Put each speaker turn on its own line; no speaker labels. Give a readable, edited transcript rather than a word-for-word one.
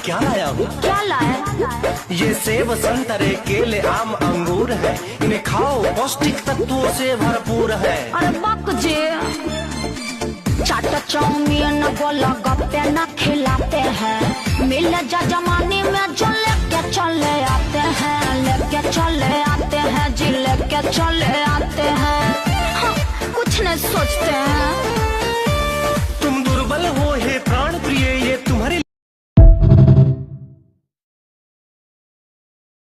क्या लाया हूँ?
क्या लाए?
ये सेब संतरे केले आम अंगूर है, इन्हें खाओ पौष्टिक तत्वों से भरपूर है।
अरे बक जी, चाट चाउमीन गोला गप्पे न खिलाते हैं, मिल जा जमाने में जो लेके चले आते हैं, लेके चले आते हैं जी, लेके चले आते हैं। हाँ, कुछ नहीं सोचते हैं।